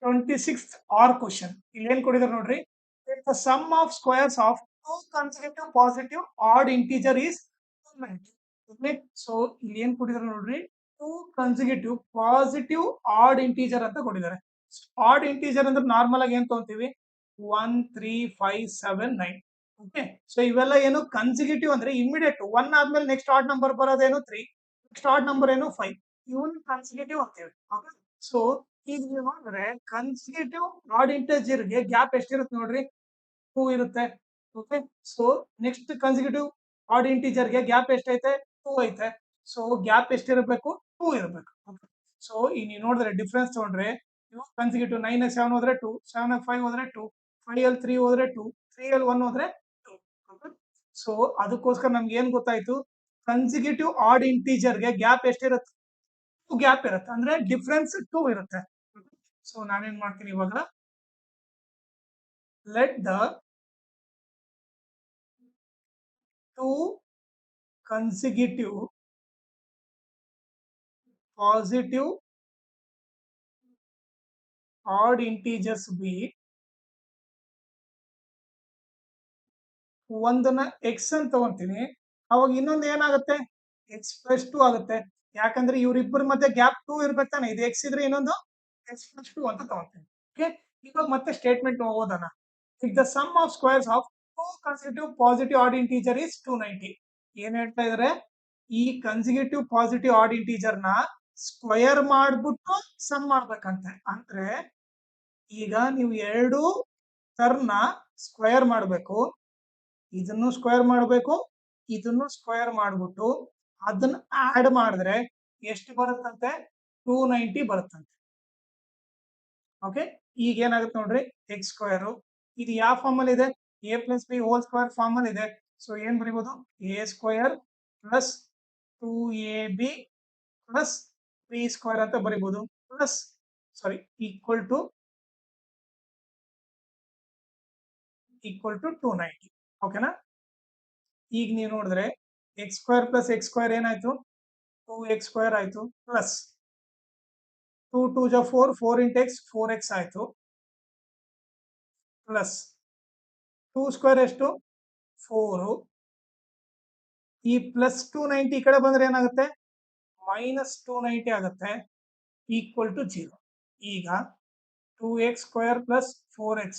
26th R question ಇಲ್ಲಿ ಏನ್ ಕೊಟ್ಟಿದ್ದಾರೆ ನೋಡ್ರಿ. The sum of squares of two consecutive positive odd integer is 290. So ಇಲ್ಲಿ ಏನ್ ಕೊಟ್ಟಿದ್ದಾರೆ ನೋಡ್ರಿ, two consecutive positive odd integer ಅಂತ ಕೊಟ್ಟಿದ್ದಾರೆ. ಆಡ್ ಇಂಟಿಜರ್ ಅಂದ್ರೆ ನಾರ್ಮಲ್ ಆಗಿ ಏನ್ ತಗೊಂತೀವಿ, 1 3 5 7 9. ಓಕೆ, ಸೊ ಇವೆಲ್ಲ ಏನು ಕನ್ಸಿಕ್ಯೂಟಿವ್ ಅಂದ್ರೆ ಇಮಿಡಿಯೇಟ್ 1 ಆದ್ಮೇಲೆ ನೆಕ್ಸ್ಟ್ ಆಡ್ ನಂಬರ್ ಬರೋದೇನು 3, ನೆಕ್ಸ್ಟ್ ಆಡ್ ನಂಬರ್ ಏನು 5. ಇವನ್ ಕನ್ಸಿಕ್ಯೂಟಿವ್ ಅಂತೀವಿ. ಓಕೆ, ಸೊ ಈಗ ನೀವು ನೋಡಿದ್ರೆ ಕನ್ಸಿಕ್ಯೂಟಿವ್ ಆಡ್ ಇಂಟಿಜರ್ ಗೆ ಗ್ಯಾಪ್ ಎಷ್ಟಿರುತ್ತೆ ನೋಡ್ರಿ, 2 ಇರುತ್ತೆ. Okay, so next consecutive odd integer ಗೆ ಗ್ಯಾಪ್ ಎಷ್ಟೈತೆ, 2 ಐತೆ. ಸೊ ಗ್ಯಾಪ್ ಎಷ್ಟಿರಬೇಕು, 2 ಇರಬೇಕು. ಸೊ ಈಗ ನೀವು ನೋಡಿದ್ರೆ ಡಿಫ್ರೆನ್ಸ್ ತಗೊಂಡ್ರೆ ನೀವು ಕನ್ಸಿಕ್ಯೂಟಿವ್ 9 7 ಹೋದ್ರೆ 2, 7 5 ಹೋದ್ರೆ 2, 5 ಅಲ್ಲಿ 3 ಹೋದ್ರೆ 2, 3 ಅಲ್ಲಿ 1 ಹೋದ್ರೆ 2. ಸೊ ಅದಕ್ಕೋಸ್ಕರ ನಮ್ಗೆ ಏನ್ ಗೊತ್ತಾಯ್ತು, ಕನ್ಸಿಕ್ಯೂಟಿವ್ ಆಡ್ ಇಂಟಿಜರ್ ಗೆ ಗ್ಯಾಪ್ ಎಷ್ಟಿರುತ್ತೆ, 2 ಗ್ಯಾಪ್ ಇರುತ್ತೆ, ಅಂದ್ರೆ ಡಿಫ್ರೆನ್ಸ್ 2 ಇರುತ್ತೆ. ಸೊ ನಾನೇನ್ ಮಾಡ್ತೀನಿ ಇವಾಗ, let the two consecutive positive odd integers be ಒಂದನ್ನ x ಅಂತ ತಗೊಂತೀನಿ, ಅವಾಗ ಇನ್ನೊಂದು ಏನಾಗುತ್ತೆ, x + 2 ಆಗುತ್ತೆ. ಯಾಕಂದ್ರೆ ಇವ್ರಿಬ್ಬರ ಮಧ್ಯೆ ಗ್ಯಾಪ್ 2 ಇರ್ಬೇಕು ತಾನೆ, ಇದು x ಇದ್ರೆ ಇನ್ನೊಂದು x + 2 ಅಂತ ತಗೊಂತೀನಿ. ಓಕೆ, ಇವಾಗ ಮತ್ತೆ ಸ್ಟೇಟ್ಮೆಂಟ್ ಓದೋಣ. If the sum of squares of two consecutive positive odd integer is 290. ಏನ್ ಹೇಳ್ತಾ ಇದಾರೆ, ಈ ಕನ್ಸಿಕ್ಯೂಟಿವ್ ಪಾಸಿಟಿವ್ ಆಡ್ ಇಂಟಿಜರ್ ನ ಸ್ಕ್ವೇರ್ ಮಾಡ್ಬಿಟ್ಟು ಸಮ್ ಮಾಡ್ಬೇಕಂತೆ. ಅಂದ್ರೆ ಈಗ ನೀವು ಎರಡು ಟರ್ಮ್ ಸ್ಕ್ವೇರ್ ಮಾಡಬೇಕು, ಇದನ್ನು ಸ್ಕ್ವೇರ್ ಮಾಡಬೇಕು, ಇದನ್ನು ಸ್ಕ್ವೇರ್ ಮಾಡ್ಬಿಟ್ಟು ಅದನ್ನ ಆಡ್ ಮಾಡಿದ್ರೆ ಎಷ್ಟು ಬರುತ್ತಂತೆ, 290 ಬರುತ್ತಂತೆ. ಓಕೆ, ಈಗ ಏನಾಗುತ್ತೆ ನೋಡ್ರಿ, x ಸ್ಕ್ವೇರ್ ಇದು ಯಾವ ಫಾರ್ಮ್ ಅಲ್ಲಿ ಇದೆ, a + b whole square form ಅಲ್ಲಿ ಇದೆ. ಸೊ ಏನ್ ಬರೀಬಹುದು, a square plus 2ab plus b square ಅಂತ ಬರೀಬಹುದು, ಪ್ಲಸ್ ಈಕ್ವಲ್ ಟು 290. ಓಕೆನಾ, ಈಗ ನೀವು ನೋಡಿದ್ರೆ x square plus x square ಏನಾಯ್ತು, 2x ಸ್ಕ್ವೇರ್ ಆಯ್ತು, ಪ್ಲಸ್ 2 2 ಜ 4, 4 × x 4x ಆಯ್ತು, ಪ್ಲಸ್ 2 ಸ್ಕ್ವೇರ್ ಎಷ್ಟು 4, ಈ ಪ್ಲಸ್ 290 ಈ ಕಡೆ ಬಂದ್ರೆ ಏನಾಗುತ್ತೆ, ಮೈನಸ್ 290 ಆಗುತ್ತೆ, ಈಕ್ವಲ್ ಟು 0. ಈಗ 2x ಸ್ಕ್ವೇರ್ ಪ್ಲಸ್ 4x,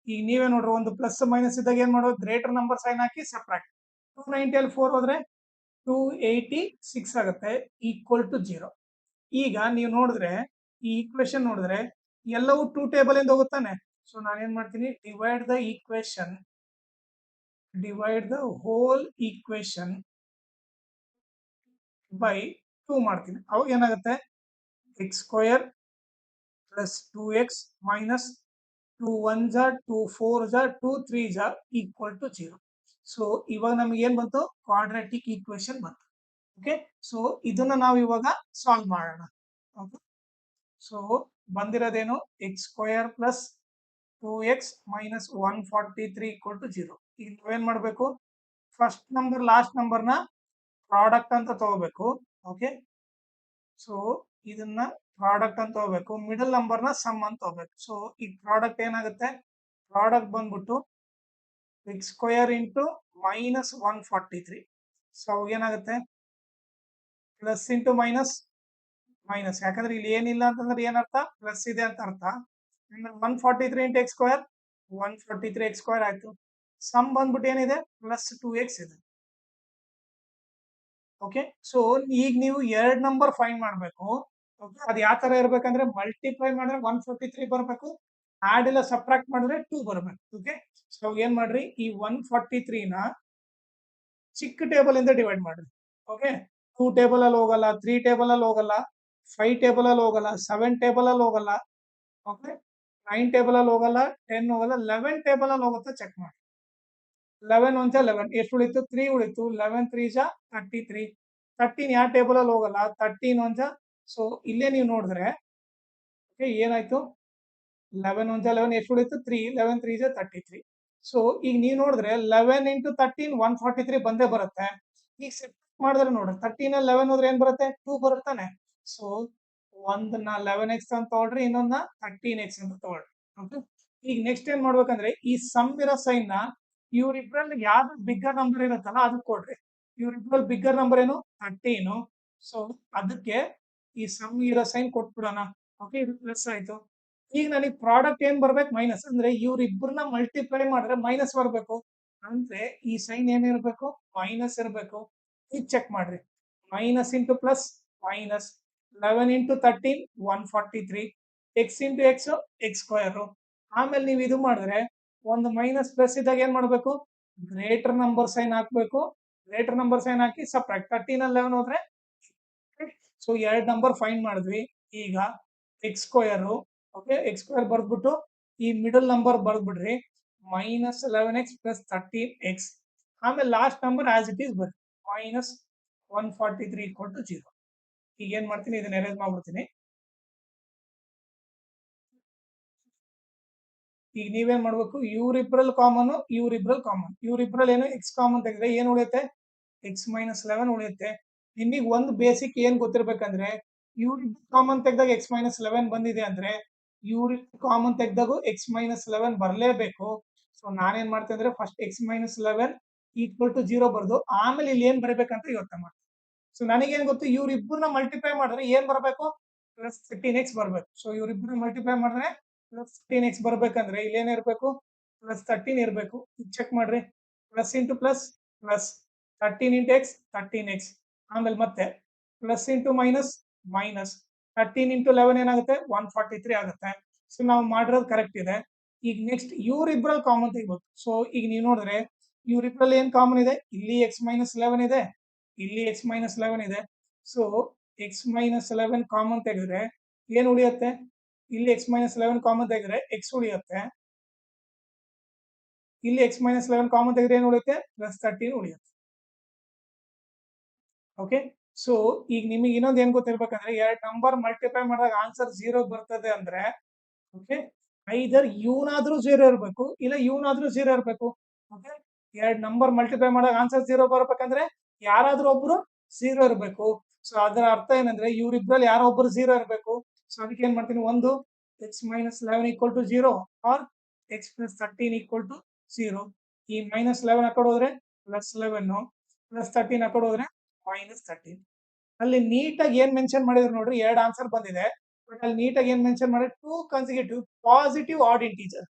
ಈಗ ನೀವೇ ನೋಡ್ರಿ, ಒಂದು ಪ್ಲಸ್ ಮೈನಸ್ ಇದ್ದಾಗ ಏನ್ ಮಾಡೋದು, ಗ್ರೇಟರ್ ನಂಬರ್ ಸೈನ್ ಹಾಕಿ ಸಬ್ಟ್ರಾಕ್ಟ್. 290 ಅಲ್ಲಿ 4 ಹೋದ್ರೆ 286 ಆಗುತ್ತೆ, ಈಕ್ವಲ್ ಟು 0. ಈಗ ನೀವು ನೋಡಿದ್ರೆ ಈ ಈಕ್ವೇಶನ್ ನೋಡಿದ್ರೆ ಎಲ್ಲವೂ 2 ಟೇಬಲ್ ಇಂದ ಹೋಗುತ್ತಾನೆ. ಸೊ ನಾನೇನ್ ಮಾಡ್ತೀನಿ, divide the whole equation by 2 ಮಾಡ್ತೀನಿ. ಅವಾಗ ಏನಾಗುತ್ತೆ, x square plus 2x minus 2 1 ಜ 2 4 ಜ 2 3 ಜ ಈಕ್ವಲ್ ಟು 0. ಸೊ ಇವಾಗ ನಮ್ಗೆ ಏನ್ ಬಂತು, ಕ್ವಾಡ್ರಾಟಿಕ್ ಈಕ್ವೇಶನ್ ಬಂತು. ಓಕೆ, ಸೊ ಇದನ್ನ ನಾವು ಇವಾಗ ಸಾಲ್ವ್ ಮಾಡೋಣ. ಓಕೆ, ಸೊ ಬಂದಿರೋದೇನು, x square plus 2x minus 143 equal to 0. ಈಗ ನಾವೇನ್ ಮಾಡ್ಬೇಕು, ಫಸ್ಟ್ ನಂಬರ್ ಲಾಸ್ಟ್ ನಂಬರ್ನ ಪ್ರಾಡಕ್ಟ್ ಅಂತ ತಗೋಬೇಕು. ಓಕೆ, ಸೊ ಇದನ್ನ ಪ್ರಾಡಕ್ಟ್ ಅಂತ ತಗೋಬೇಕು, ಮಿಡಲ್ ನಂಬರ್ನ ಸಮ್ ಅಂತ ತಗೋಬೇಕು. ಸೊ ಈ ಪ್ರಾಡಕ್ಟ್ ಏನಾಗುತ್ತೆ, ಪ್ರಾಡಕ್ಟ್ ಬಂದ್ಬಿಟ್ಟು x square into minus 143. So ಏನಾಗುತ್ತೆ, ಪ್ಲಸ್ ಇಂಟು ಮೈನಸ್ ಮೈನಸ್, ಯಾಕಂದ್ರೆ ಇಲ್ಲಿ ಏನಿಲ್ಲ ಅಂತಂದ್ರೆ ಏನರ್ಥ, ಪ್ಲಸ್ ಇದೆ ಅಂತ ಅರ್ಥ. 143 into x square 143 x square ಆಯ್ತು. ಸಮ್ ಬಂದ್ಬಿಟ್ಟು ಏನಿದೆ, ಪ್ಲಸ್ 2x ಇದೆ. ಓಕೆ, ಸೊ ಈಗ ನೀವು ಎರಡ್ ನಂಬರ್ ಫೈಂಡ್ ಮಾಡ್ಬೇಕು. ಅದು ಯಾವ ತರ ಇರ್ಬೇಕಂದ್ರೆ, ಮಲ್ಟಿಪ್ಲೈ ಮಾಡಿದ್ರೆ 143 ಬರ್ಬೇಕು, ಆಡ್ ಇಲ್ಲ ಸಬ್ಟ್ರಾಕ್ಟ್ ಮಾಡಿದ್ರೆ 2 ಬರ್ಬೇಕು. ಓಕೆ, ಸೊ ಏನ್ ಮಾಡ್ರಿ, ಈ 143 ನ ಚಿಕ್ಕ ಟೇಬಲ್ ಇಂದ ಡಿವೈಡ್ ಮಾಡ್ರಿ. ಓಕೆ, 2 ಟೇಬಲ್ ಅಲ್ಲಿ ಹೋಗಲ್ಲ, 3 ಟೇಬಲ್ ಅಲ್ಲಿ ಹೋಗಲ್ಲ, 5 ಟೇಬಲ್ ಅಲ್ಲಿ ಹೋಗಲ್ಲ, 7 ಟೇಬಲ್ ಅಲ್ಲಿ ಹೋಗಲ್ಲ, ಓಕೆ 9 ಟೇಬಲ್ ಅಲ್ಲಿ ಹೋಗಲ್ಲ, 10 ಹೋಗಲ್ಲ, 11 ಟೇಬಲ್ ಅಲ್ಲಿ ಹೋಗುತ್ತೆ, ಚೆಕ್ ಮಾಡಿ. 11 1 11 ಎಷ್ಟು ಉಳಿತು, 3 ಉಳಿತು, 11 3 ಜ 33. 13 ಯಾವ ಟೇಬಲ್ ಅಲ್ಲಿ ಹೋಗಲ್ಲ, 13 1 ಸೊ ಇಲ್ಲೇ ನೀವು ನೋಡಿದ್ರೆ ಓಕೆ ಏನಾಯ್ತು, 11 1 11 ಎಷ್ಟು ಉಳಿತು, 3, 11 3 ಜ 33. ಸೊ ಈಗ ನೀವು ನೋಡಿದ್ರೆ 11 ಇಂಟು 13 143 ಬಂದೇ ಬರುತ್ತೆ. ಈಗ ಮಾಡಿದ್ರೆ ನೋಡ್ರಿ, 13 ಅಲ್ಲಿ 11 ಹೋದ್ರೆ ಏನ್ ಬರುತ್ತೆ, 2 ಬರುತ್ತಾನೆ. ಸೊ ಒಂದನ್ನ 11x ಅಂತ ತಗೊಳ್ರಿ, ಇನ್ನೊಂದನ್ನ 13x ಅಂತ ತಗೊಳ್ರಿ. ಓಕೆ, ಈಗ ನೆಕ್ಸ್ಟ್ ಏನ್ ಮಾಡ್ಬೇಕಂದ್ರೆ ಈ ಸಮ್ ಇರೋ ಸೈನ್ ನ ಇವ್ರಿಬ್ರಲ್ಲಿ ಯಾವ್ದು ಬಿಗ್ಗರ್ ನಂಬರ್ ಇರುತ್ತಲ್ಲ ಅದಕ್ಕೆ ಕೊಡ್ರಿ. ಇವ್ರಿಬ್ರಲ್ಲಿ ಬಿಗ್ಗರ್ ನಂಬರ್ ಏನು 13. ಸೊ ಅದಕ್ಕೆ ಈ ಸಮ್ ಇರೋ ಸೈನ್ ಕೊಟ್ಬಿಡೋಣ. ಓಕೆ, ಇದು ಪ್ಲಸ್ ಆಯ್ತು. ಈಗ ನನಗೆ ಪ್ರಾಡಕ್ಟ್ ಏನ್ ಬರ್ಬೇಕು ಮೈನಸ್, ಅಂದ್ರೆ ಇವ್ರಿಬ್ರನ್ನ ಮಲ್ಟಿಪ್ಲೈ ಮಾಡಿದ್ರೆ ಮೈನಸ್ ಬರ್ಬೇಕು. ಅಂದ್ರೆ ಈ ಸೈನ್ ಏನಿರ್ಬೇಕು ಮೈನಸ್ ಇರ್ಬೇಕು. ಈಗ ಚೆಕ್ ಮಾಡ್ರಿ, minus into plus minus 11 into 13 143, X into X X square. ಆಮೇಲೆ ನೀವು ಇದು ಮಾಡಿದ್ರೆ ಒಂದು ಮೈನಸ್ ಪ್ಲಸ್ ಇದ್ದಾಗ ಏನ್ ಮಾಡ್ಬೇಕು, ಗ್ರೇಟರ್ ನಂಬರ್ ಸೈನ್ ಹಾಕ್ಬೇಕು. ಗ್ರೇಟರ್ ನಂಬರ್ ಸೈನ್ ಹಾಕಿ ಸಪ್ರೇಟ್ 13 ಅಲ್ಲಿ 11 ಹೋದ್ರೆ. ಸೊ ಎರಡು ನಂಬರ್ ಫೈಂಡ್ ಮಾಡಿದ್ವಿ. ಈಗ x square, okay, x square ಬರ್ದ್ಬಿಟ್ಟು ಈ ಮಿಡಲ್ ನಂಬರ್ ಬರ್ದ್ಬಿಡ್ರಿ, ಮೈನಸ್ 11x ಪ್ಲಸ್ 13x. ಆಮೇಲೆ last number as it is ಬರ್ರಿ, ಮೈನಸ್ 143 ಈಕ್ವಲ್ ಟು 0. ಈಗ ಏನ್ ಮಾಡ್ತೀನಿ, ಇದನ್ನ ಎರೇಸ್ ಮಾಡ್ಬಿಡ್ತೀನಿ. ಈಗ ನೀವೇನ್ ಮಾಡ್ಬೇಕು, ಇವ್ರಿಬ್ರಲ್ಲಿ ಕಾಮನ್, ಇವ್ರಿಬ್ರಲ್ಲಿ ಏನು ಎಕ್ಸ್ ಕಾಮನ್ ತೆಗೆದ್ರೆ ಏನ್ ಉಳಿಯುತ್ತೆ, ಎಕ್ಸ್ ಮೈನಸ್ 11 ಉಳಿಯುತ್ತೆ. ನಿಮಗೆ ಒಂದು ಬೇಸಿಕ್ ಏನ್ ಗೊತ್ತಿರ್ಬೇಕಂದ್ರೆ, ಇವ್ರಿಬ್ರು ಕಾಮನ್ ತೆಗೆದಾಗ ಎಕ್ಸ್ ಮೈನಸ್ 11 ಬಂದಿದೆ ಅಂದ್ರೆ ಇವ್ರಿಬ್ರು ಕಾಮನ್ ತೆಗೆದಾಗ ಎಕ್ಸ್ ಮೈನಸ್ 11 ಬರಲೇಬೇಕು. ಸೊ ನಾನೇನ್ ಮಾಡ್ತೇನೆ ಅಂದ್ರೆ first x minus 11 equal to 0 ಬರ್ದು ಆಮೇಲೆ ಇಲ್ಲಿ ಏನ್ ಬರೀಬೇಕಂತ ಯೋಚನೆ ಮಾಡ್ತೀನಿ. ಸೊ ನನಗೇನ್ ಗೊತ್ತು, ಇವ್ರಿಬ್ರನ್ನ ಮಲ್ಟಿಪ್ಲೈ ಮಾಡಿದ್ರೆ ಏನ್ ಬರಬೇಕು, ಪ್ಲಸ್ 13x ಬರ್ಬೇಕು. ಸೊ ಇವ್ರಿಬ್ರನ್ನ ಮಲ್ಟಿಪ್ಲೈ ಮಾಡಿದ್ರೆ ಪ್ಲಸ್ 13x ಬರ್ಬೇಕಂದ್ರೆ ಇಲ್ಲಿ ಏನಿರ್ಬೇಕು, ಪ್ಲಸ್ 13 ಇರ್ಬೇಕು. ಚೆಕ್ ಮಾಡ್ರಿ, plus into plus plus 13 into X 13x. ಆಮೇಲೆ ಮತ್ತೆ plus into minus minus 13 into 11 ಏನಾಗುತ್ತೆ 143 ಆಗುತ್ತೆ. ಸೊ ನಾವು ಮಾಡಿರೋದು ಕರೆಕ್ಟ್ ಇದೆ. ಈಗ ನೆಕ್ಸ್ಟ್ ಇವ್ರಿಬ್ರಲ್ಲಿ ಕಾಮನ್ ತೆಗಿಬೇಕು. ಸೊ ಈಗ ನೀವು ನೋಡಿದ್ರೆ ಇವ್ರಿಬ್ರಲ್ಲಿ ಏನ್ ಕಾಮನ್ ಇದೆ, ಇಲ್ಲಿ ಎಕ್ಸ್ ಮೈನಸ್ 11 ಇದೆ, ಇಲ್ಲಿ ಎಕ್ಸ್ ಮೈನಸ್ 11 ಇದೆ. ಸೊ ಎಕ್ಸ್ ಮೈನಸ್ 11 ಕಾಮನ್ ತೆಗೆದ್ರೆ ಏನ್ ಉಳಿಯುತ್ತೆ, ಇಲ್ಲಿ ಎಕ್ಸ್ ಮೈನಸ್ 11 ಕಾಮನ್ ತೆಗೆದ್ರೆ ಎಕ್ಸ್ ಉಳಿಯುತ್ತೆ. ಇಲ್ಲಿ ಎಕ್ಸ್ ಮೈನಸ್ 11 ಕಾಮನ್ ತೆಗೆದ್ರೆ ಏನ್ ಉಳಿಯುತ್ತೆ, ಪ್ಲಸ್ 13 ಉಳಿಯುತ್ತೆ. ಓಕೆ, ಸೊ ಈಗ ನಿಮಗೆ ಇನ್ನೊಂದು ಏನ್ ಗೊತ್ತಿರ್ಬೇಕಂದ್ರೆ, ಎರಡು ನಂಬರ್ ಮಲ್ಟಿಪ್ಲೈ ಮಾಡಿದಾಗ ಆನ್ಸರ್ 0 ಬರ್ತದೆ ಅಂದ್ರೆ, ಓಕೆ, ಐದರ್ ಇವನಾದ್ರೂ 0 ಇರಬೇಕು, ಇಲ್ಲ ಇವನಾದ್ರೂ 0 ಇರಬೇಕು. ಓಕೆ, ಎರಡು ನಂಬರ್ ಮಲ್ಟಿಪ್ಲೈ ಮಾಡಿದಾಗ ಆನ್ಸರ್ 0 ಬರ್ಬೇಕಂದ್ರೆ ಯಾರಾದ್ರೂ ಒಬ್ರು 0 ಇರಬೇಕು. ಸೊ ಅದರ ಅರ್ಥ ಏನಂದ್ರೆ ಇವ್ರಿಬ್ರಲ್ಲಿ ಯಾರೋ ಒಬ್ರು 0 ಇರಬೇಕು. ಸೊ ಅದಕ್ಕೆ ಏನ್ ಮಾಡ್ತೀನಿ, ಒಂದು x minus 11 equal to 0 or x plus 13 equal to 0. ಈ ಮೈನಸ್ 11 ಹಾಕೊಂಡು ಹೋದ್ರೆ ಪ್ಲಸ್ 11, ಪ್ಲಸ್ 13 ಹಾಕೊಂಡು ಹೋದ್ರೆ ಮೈನಸ್ 13. ಅಲ್ಲಿ ನೀಟಾಗಿ ಏನ್ ಮೆನ್ಷನ್ ಮಾಡಿದ್ರು ನೋಡ್ರಿ, ಎರಡು ಆನ್ಸರ್ ಬಂದಿದೆ. ಬಟ್ ಅಲ್ಲಿ ನೀಟಾಗಿ ಏನ್ ಮೆನ್ಷನ್ ಮಾಡಿ, 2 consecutive positive odd integer.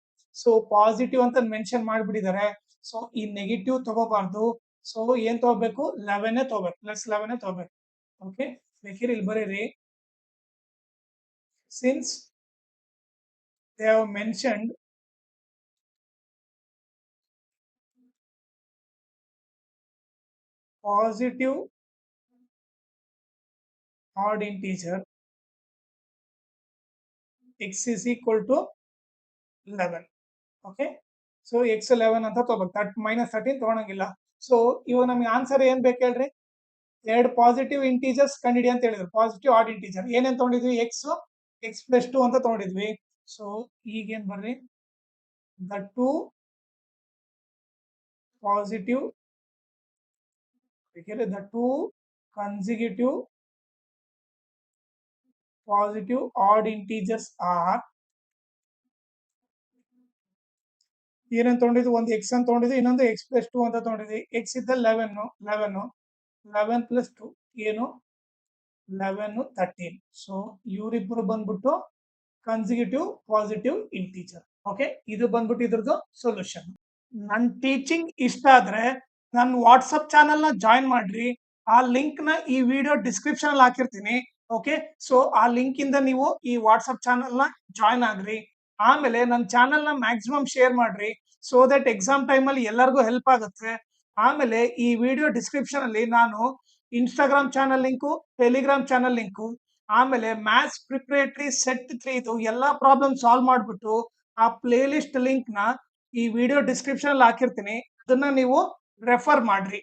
So positive ಅಂತ ಮೆನ್ಷನ್ ಮಾಡ್ಬಿಟ್ಟಿದ್ದಾರೆ. ಸೊ ಈ ನೆಗೆಟಿವ್ ತಗೋಬಾರ್ದು. ಸೊ ಏನ್ ತಗೋಬೇಕು, 11 ತಗೋಬೇಕು, ಪ್ಲಸ್ 11 ತಗೋಬೇಕು. ಓಕೆ, ಬೇಕಿದ್ರೆ ಇಲ್ಲಿ ಬರೀರಿ, since they have mentioned positive odd integer x is equal to 11. Okay, so x 11 ಅಂತ ತಗೋಬೇಕು, ಮೈನಸ್ 13 ತಗೊಳಂಗಿಲ್ಲ. ಸೊ ಇವಾಗ ನಮ್ಗೆ ಆನ್ಸರ್ ಏನ್ ಬೇಕು ಹೇಳ್ರಿ, ಎರಡು ಪಾಸಿಟಿವ್ ಇಂಟೀಜರ್ಸ್ ಕಂಡಿಡಿ ಅಂತ ಹೇಳಿದ್ರು. ಪಾಸಿಟಿವ್ ಆಡ್ ಇಂಟೀಜರ್ ಏನೇನ್ ತಗೊಂಡಿದ್ವಿ, ಎಕ್ಸ್ ಪ್ಲಸ್ 2 ಅಂತ ತಗೊಂಡಿದ್ವಿ. ಸೊ ಈಗೇನ್ ಬರ್ರಿ, the two positive, the two consecutive positive odd integers are, ಏನೇನು ತಗೊಂಡಿದ್ವಿ, ಒಂದು ಎಕ್ಸ್ ಅಂತ ತಗೊಂಡಿದ್ವಿ, ಇನ್ನೊಂದು ಎಕ್ಸ್ ಪ್ಲಸ್ 2 ಅಂತ ತಗೊಂಡಿದ್ವಿ. ಎಕ್ಸ್ ಇದ್ದ 11 ಪ್ಲಸ್ 2 ಏನು 11 13. ಸೊ ಇವರಿಬ್ಬರು ಬಂದ್ಬಿಟ್ಟು ಕನ್ಸಿಕ್ಯೂಟಿವ್ ಪಾಸಿಟಿವ್ ಇಂಟೀಜರ್. ಓಕೆ, ಇದು ಬಂದ್ಬಿಟ್ಟು ಇದ್ರದ್ದು ಸೊಲ್ಯೂಷನ್. ನನ್ನ ಟೀಚಿಂಗ್ ಇಷ್ಟ ಆದ್ರೆ ನನ್ನ ವಾಟ್ಸಪ್ ಚಾನಲ್ ನ ಜಾಯಿನ್ ಮಾಡ್ರಿ. ಆ ಲಿಂಕ್ ನ ಈ ವಿಡಿಯೋ ಡಿಸ್ಕ್ರಿಪ್ಷನ್ ಅಲ್ಲಿ ಹಾಕಿರ್ತೀನಿ. ಓಕೆ, ಸೊ ಆ ಲಿಂಕ್ ಇಂದ ನೀವು ಈ ವಾಟ್ಸಪ್ ಚಾನಲ್ ನ ಜಾಯಿನ್ ಆಗ್ರಿ. ಆಮೇಲೆ ನನ್ನ ಚಾನಲ್ ನ ಮ್ಯಾಕ್ಸಿಮಮ್ ಶೇರ್ ಮಾಡ್ರಿ, ಸೊ ದಟ್ ಎಕ್ಸಾಮ್ ಟೈಮ್ ಅಲ್ಲಿ ಎಲ್ಲರಿಗೂ ಹೆಲ್ಪ್ ಆಗುತ್ತೆ. ಆಮೇಲೆ ಈ ವಿಡಿಯೋ ಡಿಸ್ಕ್ರಿಪ್ಷನ್ ಅಲ್ಲಿ ನಾನು Instagram channel link, Telegram channel link, ಆಮೇಲೆ ಮ್ಯಾಥ್ಸ್ ಪ್ರಿಪರೇಟರಿ ಸೆಟ್ 3 ಇದು ಎಲ್ಲಾ ಪ್ರಾಬ್ಲಮ್ ಸಾಲ್ವ್ ಮಾಡ್ಬಿಟ್ಟು ಆ ಪ್ಲೇ ಲಿಸ್ಟ್ ಲಿಂಕ್ ನ ಈ ವಿಡಿಯೋ ಡಿಸ್ಕ್ರಿಪ್ಷನ್ ಅಲ್ಲಿ ಹಾಕಿರ್ತೀನಿ. ಅದನ್ನ ನೀವು ರೆಫರ್ ಮಾಡ್ರಿ.